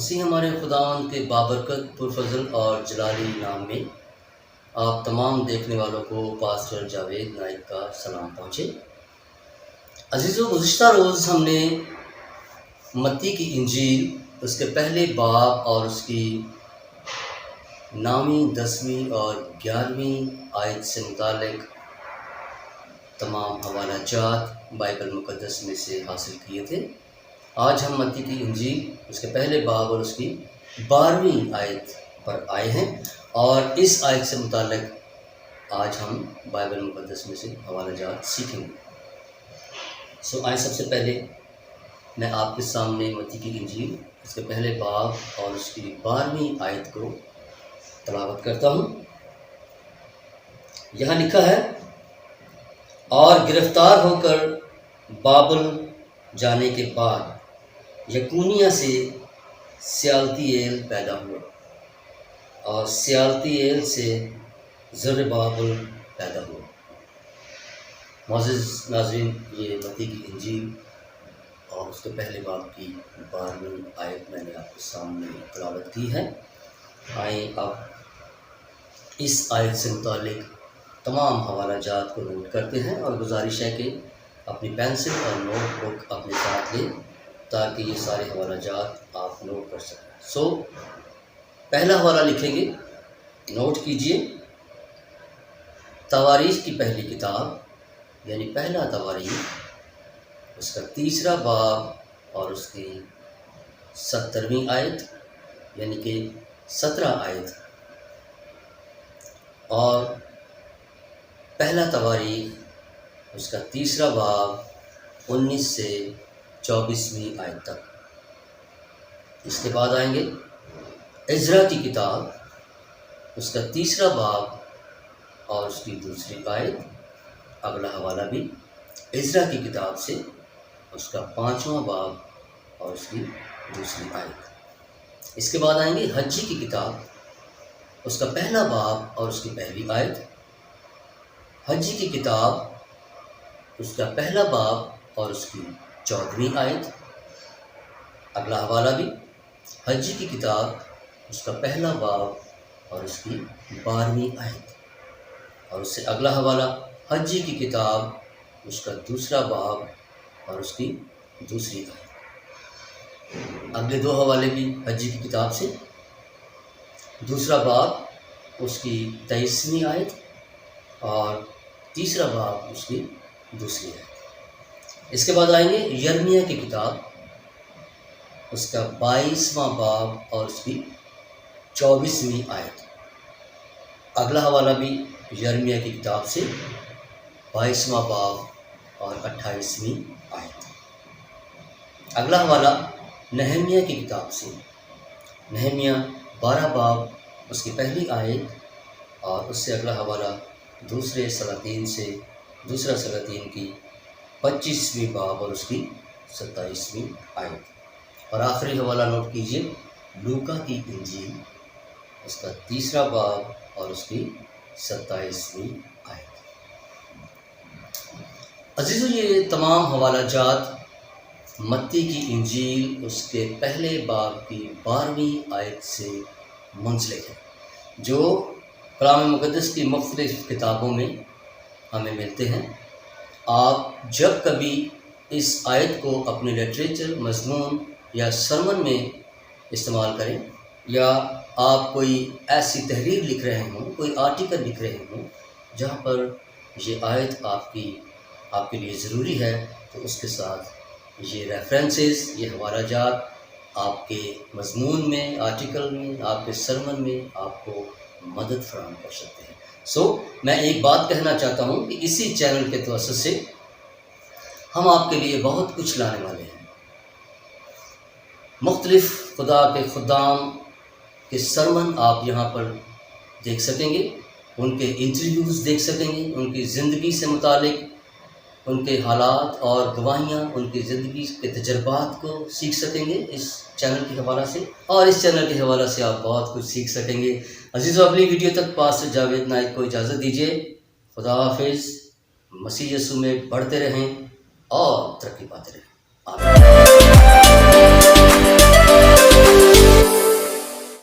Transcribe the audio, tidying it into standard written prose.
مسیح ہمارے خداوند کے بابرکت پرفضل اور جلالی نام میں آپ تمام دیکھنے والوں کو پاسٹر جاوید نائک کا سلام پہنچے۔ عزیزو، گزشتہ روز ہم نے متی کی انجیل اس کے پہلے باب اور اس کی 9ویں 10ویں اور 11ویں آیت سے متعلق تمام حوالہ جات بائبل مقدس میں سے حاصل کیے تھے۔ آج ہم متی کی انجیل اس کے پہلے باب اور اس کی 12ویں آیت پر آئے ہیں، اور اس آیت سے متعلق آج ہم بائبل مقدس میں سے حوالہ جات سیکھیں گے۔ آئے سب سے پہلے میں آپ کے سامنے متی کی انجیل اس کے پہلے باب اور اس کی 12ویں آیت کو تلاوت کرتا ہوں۔ یہاں لکھا ہے، اور گرفتار ہو کر بابل جانے کے بعد یکونیا سے سیالتییل پیدا ہوا، اور سیالتییل سے زربابل پیدا ہوا۔ معزز ناظرین، یہ متی کی انجیل اور اس کے پہلے باب کی 12ویں آیت میں نے آپ کے سامنے تلاوت کی ہے۔ آئیں اب اس آیت سے متعلق تمام حوالہ جات کو نوٹ کرتے ہیں، اور گزارش ہے کہ اپنی پینسل اور نوٹ بک اپنے ساتھ لیں تاکہ یہ سارے حوالہ جات آپ نوٹ کر سکیں۔ پہلا حوالہ لکھیں گے، نوٹ کیجئے۔ تواریخ کی پہلی کتاب یعنی پہلا تواریخ، اس کا 3 باب اور اس کی 17ویں آیت یعنی کہ 17 آیت، اور پہلا تواریخ اس کا 3 باب 19 سے 24ویں آیت تک۔ اس کے بعد آئیں گے عزرا کی کتاب، اس کا 3 باب اور اس کی 2 آیت۔ اگلا حوالہ بھی عزرا کی کتاب سے، اس کا 5واں باب اور اس کی 2 آیت۔ اس کے بعد آئیں گے حجی کی کتاب، اس کا پہلا باب اور اس کی 1 آیت۔ حجی کی کتاب، اس کا پہلا باب اور اس کی 14ویں آیت۔ اگلا حوالہ بھی حجی کی کتاب، اس کا پہلا باب اور اس کی 12ویں آیت، اور اس سے اگلا حوالہ حجی کی کتاب، اس کا 2 باب اور اس کی 2 آیت۔ اگلے 2 حوالے بھی حجی کی کتاب سے، 2 باب اس کی 23ویں آیت اور 3 باب اس کی 2 آیت۔ اس کے بعد آئیں گے یرمیہ کی کتاب، اس کا 22واں باب اور اس کی 24ویں آیت۔ اگلا حوالہ بھی یرمیہ کی کتاب سے، 22واں باب اور 28ویں آیت۔ اگلا حوالہ نہمیہ کی کتاب سے، نہمیہ 12 باب اس کی 1 آیت، اور اس سے اگلا حوالہ دوسرے سلاطین سے، دوسرا سلاطین کی 25ویں باب اور اس کی 27ویں آیت۔ اور آخری حوالہ نوٹ کیجئے، لوکا کی انجیل، اس کا 3 باب اور اس کی 27ویں آیت۔ عزیزو، یہ تمام حوالہ جات متی کی انجیل اس کے پہلے باب کی 12ویں آیت سے منسلک ہے، جو کلام مقدس کی مختلف کتابوں میں ہمیں ملتے ہیں۔ آپ جب کبھی اس آیت کو اپنے لٹریچر، مضمون یا سرمن میں استعمال کریں، یا آپ کوئی ایسی تحریر لکھ رہے ہوں، کوئی آرٹیکل لکھ رہے ہوں جہاں پر یہ آیت آپ کے لیے ضروری ہے، تو اس کے ساتھ یہ ریفرنسز، یہ حوالہ جات آپ کے مضمون میں، آرٹیکل میں، آپ کے سرمن میں آپ کو مدد فراہم کر سکتے ہیں۔ میں ایک بات کہنا چاہتا ہوں کہ اسی چینل کے توسط سے ہم آپ کے لیے بہت کچھ لانے والے ہیں۔ مختلف خدا کے خدام کے سرمن آپ یہاں پر دیکھ سکیں گے، ان کے انٹرویوز دیکھ سکیں گے، ان کی زندگی سے متعلق ان کے حالات اور گواہیاں، ان کی زندگی کے تجربات کو سیکھ سکیں گے اس چینل کے حوالہ سے، اور اس چینل کے حوالہ سے آپ بہت کچھ سیکھ سکیں گے۔ عزیزو، اگلی ویڈیو تک پاسٹر جاوید نائک کو اجازت دیجیے۔ خدا حافظ۔ مسیح یسوع میں بڑھتے رہیں اور ترقی پاتے رہیں۔ آمین۔